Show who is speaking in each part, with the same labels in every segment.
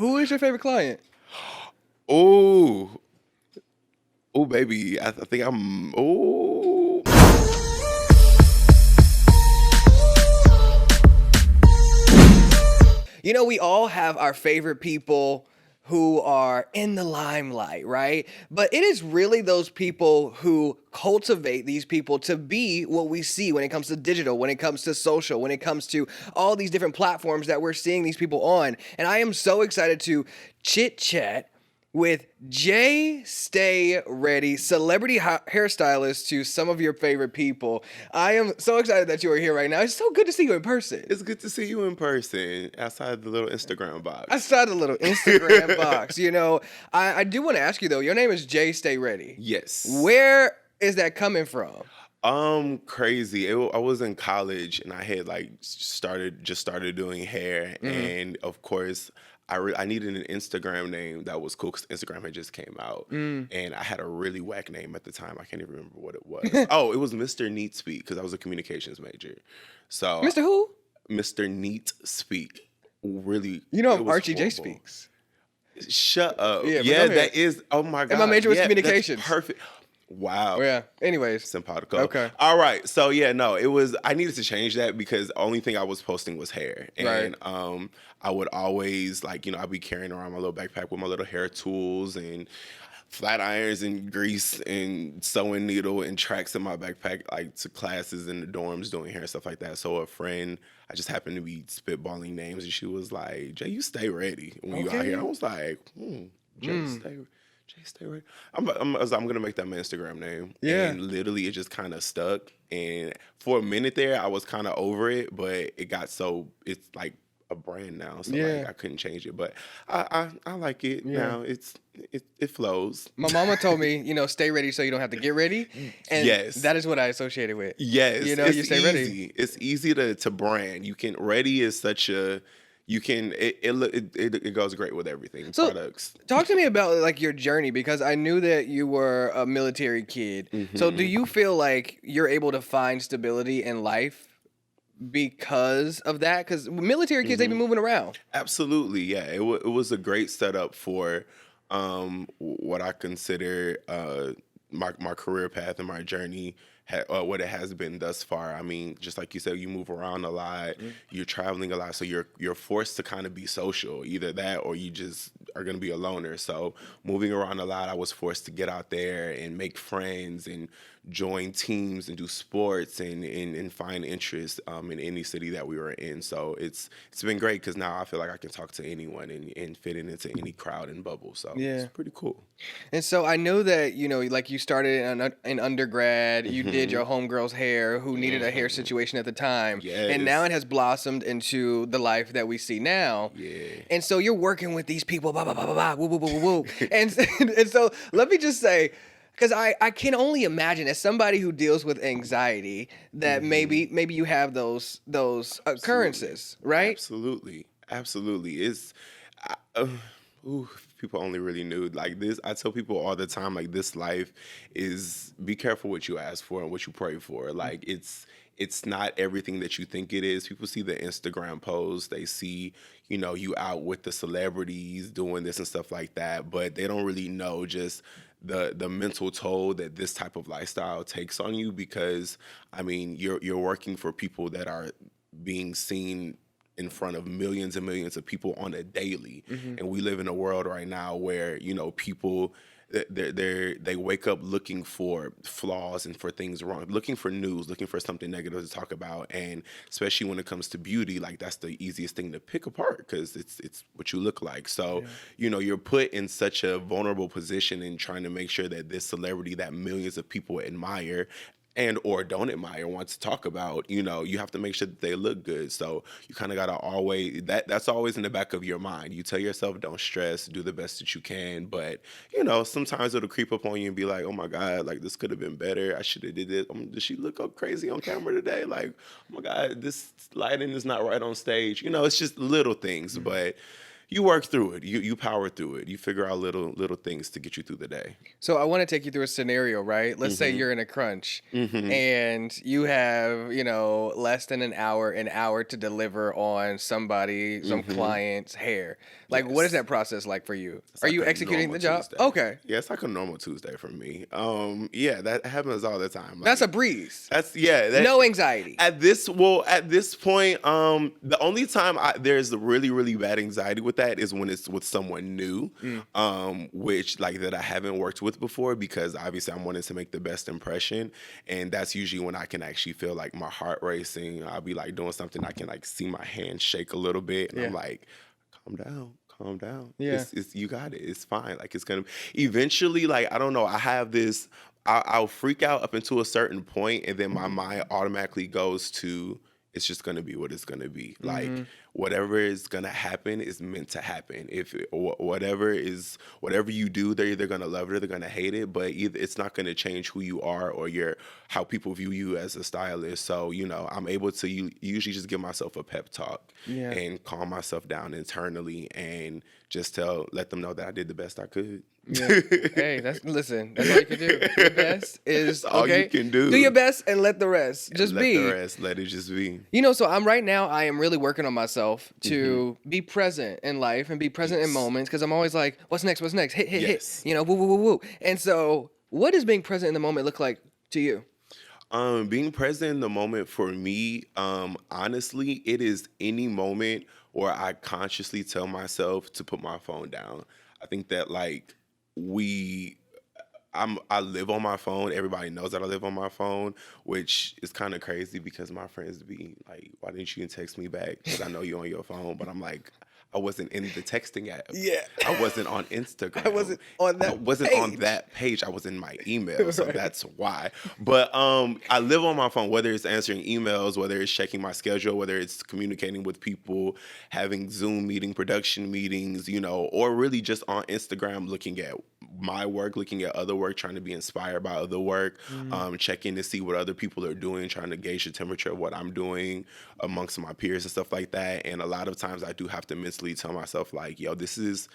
Speaker 1: Who is your favorite client?
Speaker 2: Oh, oh, baby. I think I'm. Oh.
Speaker 1: You know, we all have our favorite people who are in the limelight, right? But it is really those people who cultivate these people to be what we see when it comes to digital, when it comes to social, when it comes to all these different platforms that we're seeing these people on. And I am so excited to chit chat with JStayReady, celebrity hairstylist to some of your favorite people. I am so excited that you are here right now. It's so good to see you in person.
Speaker 2: It's good to see you in person outside the little Instagram
Speaker 1: I
Speaker 2: box.
Speaker 1: started a little Instagram box. You know, I do want to ask you though. Your name is JStayReady.
Speaker 2: Yes.
Speaker 1: Where is that coming from?
Speaker 2: Crazy. I was in college and I had like started doing hair, and of course I needed an Instagram name that was cool because Instagram had just came out, and I had a really whack name at the time. I can't even remember what it was. Oh, it was Mr. Neat Speak because I was a communications major. So
Speaker 1: Mr. Who?
Speaker 2: Mr. Neat Speak. Really,
Speaker 1: You know,
Speaker 2: it
Speaker 1: I'm
Speaker 2: was
Speaker 1: Archie J
Speaker 2: horrible.
Speaker 1: Speaks.
Speaker 2: Shut up.
Speaker 1: Yeah, but
Speaker 2: Yeah,
Speaker 1: go
Speaker 2: that
Speaker 1: ahead.
Speaker 2: is. Oh my god.
Speaker 1: And my major was
Speaker 2: Yeah, that's
Speaker 1: communications.
Speaker 2: perfect. Wow.
Speaker 1: Yeah. Anyways.
Speaker 2: Simpatico.
Speaker 1: Okay.
Speaker 2: All right. So yeah, no, it was. I needed to change that because the only thing I was posting was hair,
Speaker 1: Right.
Speaker 2: and I would always I'd be carrying around my little backpack with my little hair tools and flat irons and grease and sewing needle and tracks in my backpack, like to classes in the dorms doing hair and stuff like that. So a friend, I just happened to be spitballing names, and she was like, "Jay, you stay ready when you out
Speaker 1: Okay.
Speaker 2: here." I was like, Jay, stay ready. I'm gonna make that my Instagram name.
Speaker 1: Yeah.
Speaker 2: And literally, it just kind of stuck. And for a minute there, I was kind of over it, but it got so it's like a brand now, so
Speaker 1: Yeah.
Speaker 2: like I couldn't change it. But I like it
Speaker 1: Yeah.
Speaker 2: now. It flows.
Speaker 1: My mama told me, you know, stay ready so you don't have to get ready. And
Speaker 2: Yes.
Speaker 1: that is what I associated with.
Speaker 2: Yes,
Speaker 1: You know,
Speaker 2: it's
Speaker 1: you stay
Speaker 2: easy.
Speaker 1: ready.
Speaker 2: It's easy to brand. You can ready is such a you can it goes great with everything.
Speaker 1: So,
Speaker 2: Products.
Speaker 1: talk to me about like your journey because I knew that you were a military kid. So do you feel like you're able to find stability in life because of that? Because military kids, they be moving around.
Speaker 2: Absolutely, yeah. It was a great setup for what I consider my career path and my journey, what it has been thus far. I mean, just like you said, you move around a lot, you're traveling a lot, so you're forced to kind of be social, either that or you just are going to be a loner. So moving around a lot, I was forced to get out there and make friends and join teams and do sports and find interest in any city that we were in. So it's been great because now I feel like I can talk to anyone and fit into any crowd and bubble. So
Speaker 1: Yeah.
Speaker 2: it's pretty cool.
Speaker 1: And so I know that, you know, like you started in undergrad, you did your homegirl's hair who needed a hair situation at the time. And now
Speaker 2: Yes.
Speaker 1: it has blossomed into the life that we see now.
Speaker 2: Yeah.
Speaker 1: And so you're working with these people, blah, blah, blah, blah, blah, woo, woo, woo, woo, woo. And so let me just say, because I can only imagine as somebody who deals with anxiety that maybe you have those occurrences, right?
Speaker 2: Absolutely. It's if people only really knew like this. I tell people all the time like this life is be careful what you ask for and what you pray for. Like it's not everything that you think it is. People see the Instagram posts, they see, you know, you out with the celebrities doing this and stuff like that, but they don't really know just the mental toll that this type of lifestyle takes on you because I mean, you're working for people that are being seen in front of millions and millions of people on a daily. And we live in a world right now where, you know, people they wake up looking for flaws and for things wrong, looking for news, looking for something negative to talk about. And especially when it comes to beauty, like that's the easiest thing to pick apart because it's what you look like. So, you know, you're put in such a vulnerable position in trying to make sure that this celebrity that millions of people admire and or don't admire want to talk about, you know, you have to make sure that they look good. So you kind of got to always that's always in the back of your mind. You tell yourself don't stress, do the best that you can, but you know, sometimes it'll creep up on you and be like, oh my god, like this could have been better, I should have did it. Does she look up crazy on camera today? Like, oh my god, this lighting is not right on stage. You know, it's just little things. But you work through it. You power through it. You figure out little things to get you through the day.
Speaker 1: So I want to take you through a scenario, right? Let's say
Speaker 2: Mhm.
Speaker 1: you're in a crunch
Speaker 2: Mhm.
Speaker 1: and you have, less than an hour to deliver on some
Speaker 2: Mhm.
Speaker 1: client's hair. Like, what is
Speaker 2: Yes.
Speaker 1: that process like for you?
Speaker 2: It's
Speaker 1: Are
Speaker 2: like
Speaker 1: you
Speaker 2: a
Speaker 1: executing
Speaker 2: normal
Speaker 1: the job?
Speaker 2: Tuesday.
Speaker 1: Okay.
Speaker 2: Yeah, it's like a normal Tuesday for me. Yeah, that happens all the time.
Speaker 1: That's a
Speaker 2: Like
Speaker 1: breeze.
Speaker 2: that's yeah, that
Speaker 1: No anxiety.
Speaker 2: at this point, the only time there's really really bad anxiety with that is when it's with someone new,
Speaker 1: Mm.
Speaker 2: which like that I haven't worked with before because obviously I'm wanting to make the best impression, and that's usually when I can actually feel like my heart racing. I'll be like doing something, I can like see my hands shake a little bit, and I'm
Speaker 1: Yeah.
Speaker 2: like, calm down. Calm down.
Speaker 1: Yeah.
Speaker 2: It's you got it. It's fine. Like it's gonna eventually. Like I don't know. I have this. I'll freak out up until a certain point, and then my mind automatically goes to it's just gonna be what it's gonna be. Like
Speaker 1: Mm-hmm.
Speaker 2: whatever is gonna happen is meant to happen. If whatever you do, they're either gonna love it or they're gonna hate it. But either it's not gonna change who you are or your how people view you as a stylist. So I'm able to usually just give myself a pep talk
Speaker 1: Yeah.
Speaker 2: and calm myself down internally and just let them know that I did the best I could.
Speaker 1: Yeah. Hey, that's all you can do. Your best
Speaker 2: That's
Speaker 1: is
Speaker 2: all you
Speaker 1: okay.
Speaker 2: can
Speaker 1: Do your
Speaker 2: do.
Speaker 1: best and let the rest
Speaker 2: And
Speaker 1: just
Speaker 2: let the
Speaker 1: be.
Speaker 2: rest, let it just be.
Speaker 1: So I am really working on myself
Speaker 2: Hmm.
Speaker 1: to be present in life and be present in
Speaker 2: Yes.
Speaker 1: moments because I'm always like, what's next? What's next? Hit, hit, hit.
Speaker 2: Yes.
Speaker 1: Woo, woo, woo, woo. And so, what does being present in the moment look like to you?
Speaker 2: Being present in the moment for me, honestly, it is any moment where I consciously tell myself to put my phone down. I think that like we I live on my phone. Everybody knows that I live on my phone, which is kind of crazy because my friends be like, "Why didn't you text me back?" Because I know you're on your phone. But I'm like, I wasn't in the texting app.
Speaker 1: Yeah.
Speaker 2: I wasn't on
Speaker 1: I
Speaker 2: Instagram.
Speaker 1: wasn't on
Speaker 2: I
Speaker 1: that
Speaker 2: wasn't on
Speaker 1: page.
Speaker 2: that page. I was in my email, so
Speaker 1: Right.
Speaker 2: that's why. But I live on my phone, whether it's answering emails, whether it's checking my schedule, whether it's communicating with people, having Zoom meeting, production meetings, or really just on Instagram looking at my work, looking at other work, trying to be inspired by other work,
Speaker 1: Mm.
Speaker 2: checking to see what other people are doing, trying to gauge the temperature of what I'm doing amongst my peers and stuff like that. And a lot of times I do have to mentally tell myself like, yo, this is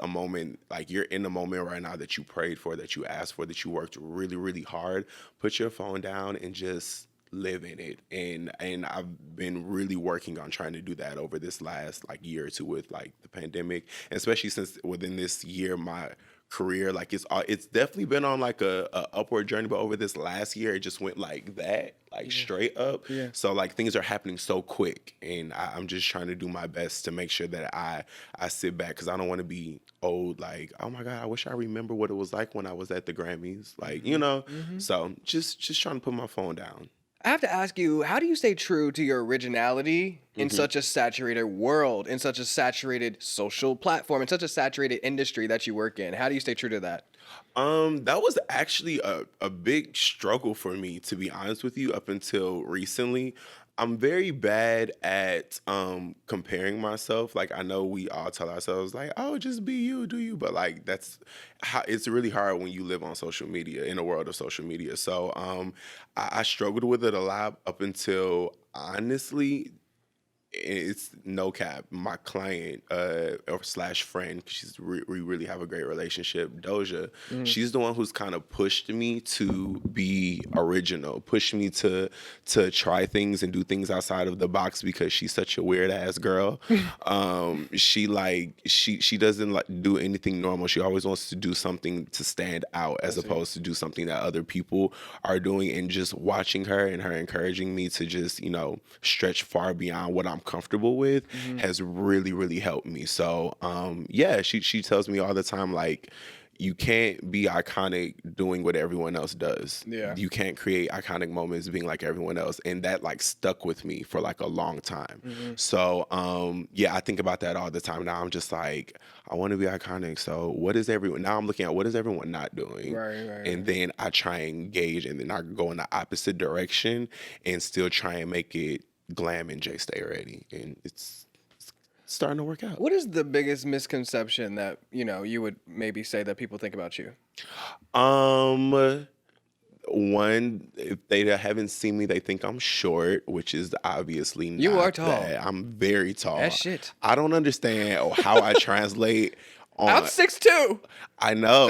Speaker 2: a moment, like you're in a moment right now that you prayed for, that you asked for, that you worked really, really hard. Put your phone down and just live in it. And I've been really working on trying to do that over this last like year or two with like the pandemic, and especially since within this year my career like it's definitely been on like a upward journey, but over this last year it just went like that, like
Speaker 1: Yeah.
Speaker 2: straight up.
Speaker 1: Yeah.
Speaker 2: So like things are happening so quick, and I'm just trying to do my best to make sure that I sit back because I don't want to be old like, oh my god, I wish I remember what it was like when I was at the Grammys, like
Speaker 1: Hmm.
Speaker 2: so just trying to put my phone down.
Speaker 1: I have to ask you, how do you stay true to your originality in
Speaker 2: Hmm.
Speaker 1: such a saturated world, in such a saturated social platform, in such a saturated industry that you work in? How do you stay true to that?
Speaker 2: That was actually a big struggle for me, to be honest with you, up until recently. I'm very bad at comparing myself. Like I know we all tell ourselves like, "Oh, just be you, do you?" But like that's how it's really hard when you live on social media in a world of social media. So I struggled with it a lot up until honestly it's no cap. My client or slash friend, we really have a great relationship. Doja,
Speaker 1: Mm.
Speaker 2: she's the one who's kind of pushed me to be original, pushed me to try things and do things outside of the box because she's such a weird ass girl. She doesn't like do anything normal. She always wants to do something to stand out
Speaker 1: I
Speaker 2: as
Speaker 1: see.
Speaker 2: opposed to do something that other people are doing. And just watching her and her encouraging me to just stretch far beyond what I'm comfortable with
Speaker 1: Hmm.
Speaker 2: has really really helped me. So yeah, she tells me all the time like, you can't be iconic doing what everyone else does.
Speaker 1: Yeah.
Speaker 2: You can't create iconic moments being like everyone else. And that like stuck with me for like a long time.
Speaker 1: Hmm.
Speaker 2: So yeah, I think about that all the time. Now I'm just like, I want to be iconic. So what is everyone now I'm looking at what is everyone not doing?
Speaker 1: Right, right,
Speaker 2: And
Speaker 1: right.
Speaker 2: then I try and gauge and then I go in the opposite direction and still try and make it glam and JStayReady. And it's starting to work out.
Speaker 1: What is the biggest misconception that, you would maybe say that people think about you?
Speaker 2: Um one, if they haven't seen me, they think I'm short, which is obviously
Speaker 1: You are
Speaker 2: not
Speaker 1: tall.
Speaker 2: that. I'm very tall.
Speaker 1: That shit.
Speaker 2: I don't understand how I translate
Speaker 1: I'm
Speaker 2: on.
Speaker 1: 6'2".
Speaker 2: I know.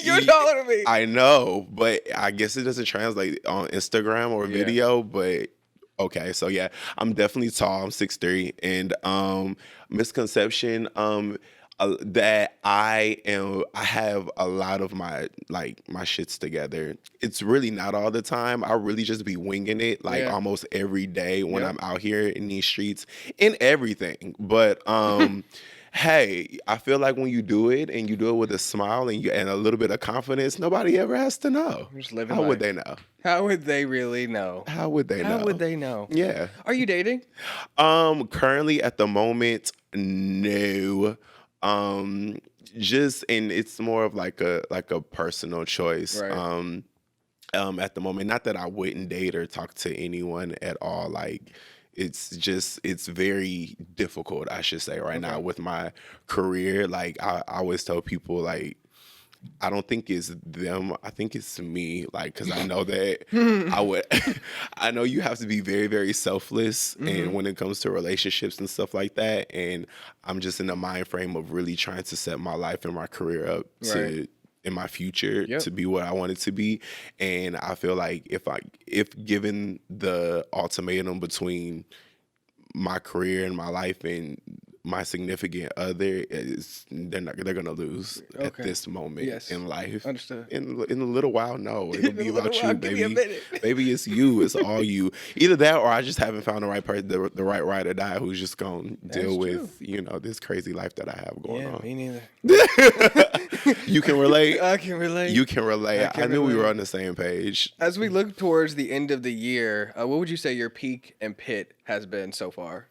Speaker 1: You're taller than me.
Speaker 2: I know, but I guess it doesn't translate on Instagram or
Speaker 1: Yeah.
Speaker 2: video, but okay. So yeah, I'm definitely tall. I'm 6'3", and misconception that I have a lot of my shits together. It's really not all the time. I really just be winging it like
Speaker 1: Yeah.
Speaker 2: almost every day when
Speaker 1: Yeah.
Speaker 2: I'm out here in these streets in everything. But hey, I feel like when you do it and you do it with a smile and a little bit of confidence, nobody ever has to know.
Speaker 1: I'm just living
Speaker 2: How would
Speaker 1: life.
Speaker 2: they know?
Speaker 1: How would they really know?
Speaker 2: How would they know?
Speaker 1: How would they know?
Speaker 2: Yeah.
Speaker 1: Are you dating?
Speaker 2: Currently at the moment, no. Just and it's more of like a personal choice.
Speaker 1: Right.
Speaker 2: At the moment, not that I wouldn't date or talk to anyone at all. Like it's very difficult, I should say, right now with my career. Like I always tell people, like, I don't think it's them. I think it's me. Like, because I know that I know you have to be very, very selfless, and when it comes to relationships and stuff like that. And I'm just in the mind frame of really trying to set my life and my career up to in my future to be what I want it to be. And I feel like if given the ultimatum between my career and my life and my significant other, they're gonna lose at this moment in life.
Speaker 1: Understood.
Speaker 2: In a little while, no, it'll be
Speaker 1: In a little
Speaker 2: about
Speaker 1: while,
Speaker 2: you,
Speaker 1: give me a
Speaker 2: baby.
Speaker 1: minute.
Speaker 2: Baby, it's you. It's all you. Either that, or I just haven't found the right person, the right ride or die, who's just gonna deal with this crazy life that I have going on.
Speaker 1: Me neither.
Speaker 2: You can relate.
Speaker 1: I can relate.
Speaker 2: You can relate. I knew we were
Speaker 1: relate.
Speaker 2: on the same page.
Speaker 1: As we look towards the end of the year, what would you say your peak and pit has been so far?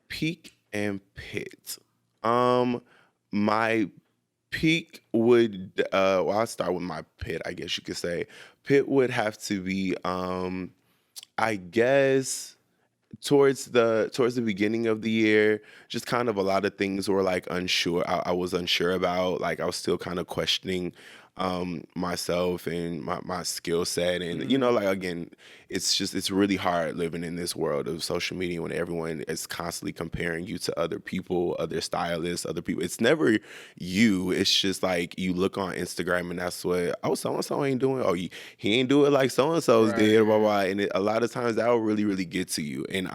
Speaker 2: Peak and pit. My peak would I'll start with my pit, I guess you could say. Pit would have to be I guess towards the beginning of the year, just kind of a lot of things were like unsure. I was unsure about, like I was still kind of questioning myself and my skill set. And like, again, it's really hard living in this world of social media when everyone is constantly comparing you to other people, other stylists, other people. It's never you. It's just like you look on Instagram and that's what, so and so ain't doing. He ain't do it like so and so's did, blah blah. And a lot of times that will really, really get to you. And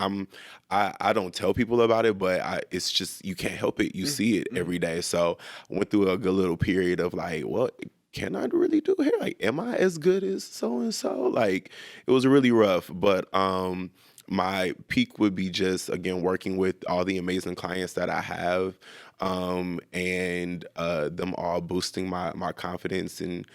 Speaker 2: I don't tell people about it, but it's just, you can't help it. You see it every day. So I went through a good little period of like, well, can I really do hair? Like, am I as good as so and so? Like, it was really rough. But my peak would be just, again, working with all the amazing clients that I have, and them all boosting my confidence and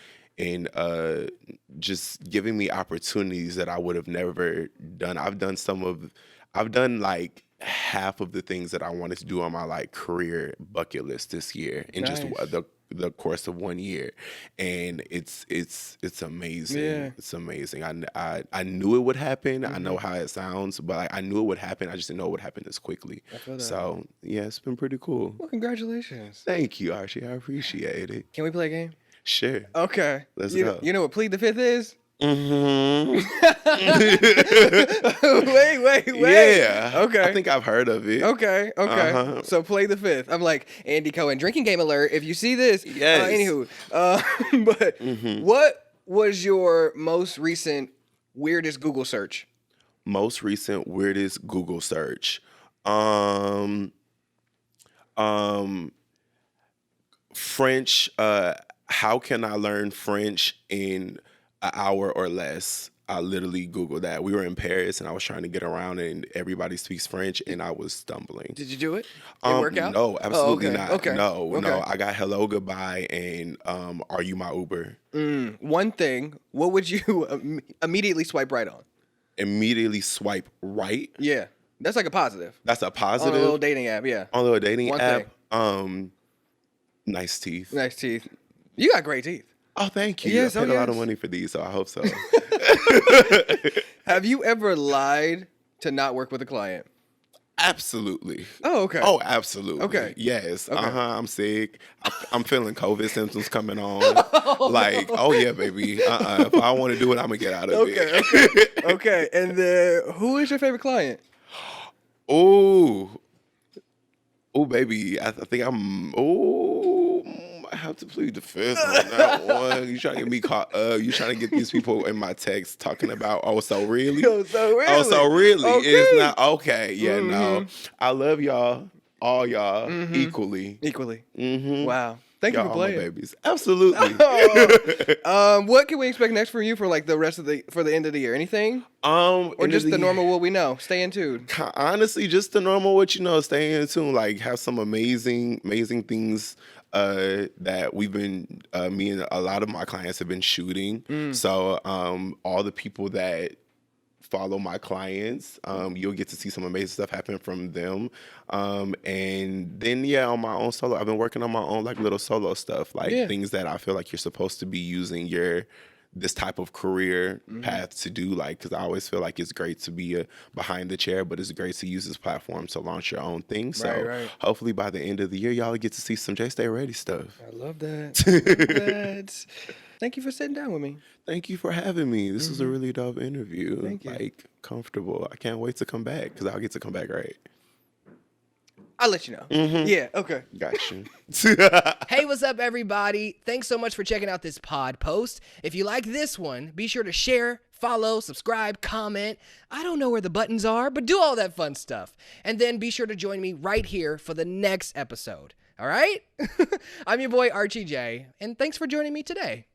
Speaker 2: just giving me opportunities that I would have never done. I've done like half of the things that I wanted to do on my like career bucket list this year in just the course of 1 year. And it's amazing.
Speaker 1: Yeah.
Speaker 2: It's amazing. I knew it would happen. I know how it sounds, but I knew it would happen. I just didn't know it would happen this quickly.
Speaker 1: I feel that.
Speaker 2: So yeah, it's been pretty cool.
Speaker 1: Well, congratulations.
Speaker 2: Thank you, Archie. I appreciate it.
Speaker 1: Can we play a game?
Speaker 2: Sure.
Speaker 1: Okay.
Speaker 2: Let's go.
Speaker 1: You know what Plead the Fifth is?
Speaker 2: Mm-hmm.
Speaker 1: Wait.
Speaker 2: Yeah.
Speaker 1: Okay.
Speaker 2: I think I've heard of it.
Speaker 1: Okay.
Speaker 2: Uh-huh.
Speaker 1: So play the fifth. I'm like, Andy Cohen, drinking game alert. If you see this,
Speaker 2: Yes.
Speaker 1: Anywho, but what was your most recent weirdest Google search?
Speaker 2: Most recent weirdest Google search. French. How can I learn French in an hour or less? I literally Googled that. We were in Paris and I was trying to get around and everybody speaks French and I was stumbling.
Speaker 1: Did you do it? Did it work out?
Speaker 2: No, absolutely
Speaker 1: okay.
Speaker 2: not.
Speaker 1: Okay.
Speaker 2: No. I got hello, goodbye, and are you my Uber?
Speaker 1: One thing, what would you immediately swipe right on?
Speaker 2: Immediately swipe right.
Speaker 1: Yeah. That's like a positive.
Speaker 2: That's a positive.
Speaker 1: On a little dating app, yeah.
Speaker 2: On a little dating
Speaker 1: One
Speaker 2: app.
Speaker 1: thing.
Speaker 2: Nice teeth.
Speaker 1: Nice teeth. You got great teeth.
Speaker 2: Oh, thank you.
Speaker 1: Yes,
Speaker 2: I paid a lot of
Speaker 1: yes.
Speaker 2: money for these, so I hope so.
Speaker 1: Have you ever lied to not work with a client?
Speaker 2: Absolutely.
Speaker 1: Oh, okay.
Speaker 2: Oh, absolutely.
Speaker 1: Okay.
Speaker 2: Yes.
Speaker 1: Okay.
Speaker 2: I'm sick. I'm feeling COVID symptoms coming on. Like, oh yeah, baby. If I want to do it, I'm gonna get out of
Speaker 1: Okay, okay,
Speaker 2: it.
Speaker 1: okay. And then, who is your favorite client?
Speaker 2: Oh, oh, baby. I think I'm. Oh, I have to plead the fifth on that one. You trying to get me caught up? You trying to get these people in my text talking about? Oh, so really?
Speaker 1: Oh, so really?
Speaker 2: Oh, so really? It's
Speaker 1: Okay.
Speaker 2: not okay. Yeah, no. I love y'all, all y'all, equally.
Speaker 1: Equally.
Speaker 2: Mm-hmm.
Speaker 1: Wow. Thank you
Speaker 2: Y'all
Speaker 1: for
Speaker 2: are my
Speaker 1: playing.
Speaker 2: babies. Absolutely.
Speaker 1: What can we expect next from you for like the rest of for the end of the year? Anything? Or
Speaker 2: End of
Speaker 1: just the
Speaker 2: year.
Speaker 1: normal what we know? Stay in tune.
Speaker 2: Honestly, just the normal what you know, staying in tune, like have some amazing things that we've been me and a lot of my clients have been shooting. So all the people that follow my clients, you'll get to see some amazing stuff happen from them. And then yeah, on my own solo, I've been working on my own like little solo stuff, like
Speaker 1: Yeah.
Speaker 2: things that I feel like you're supposed to be using this type of career path to do, like, because I always feel like it's great to be behind the chair, but it's great to use this platform to launch your own thing. So
Speaker 1: Right.
Speaker 2: hopefully by the end of the year, y'all get to see some JStayReady stuff.
Speaker 1: I love that. I love that. Thank you for sitting down with me.
Speaker 2: Thank you for having me. This was a really dope interview.
Speaker 1: Thank you.
Speaker 2: Like, comfortable. I can't wait to come back because I'll get to come back right.
Speaker 1: I'll let you know. Yeah, okay.
Speaker 2: Got you.
Speaker 3: Hey, what's up, everybody? Thanks so much for checking out this pod post. If you like this one, be sure to share, follow, subscribe, comment. I don't know where the buttons are, but do all that fun stuff. And then be sure to join me right here for the next episode. All right? I'm your boy, Archie J, and thanks for joining me today.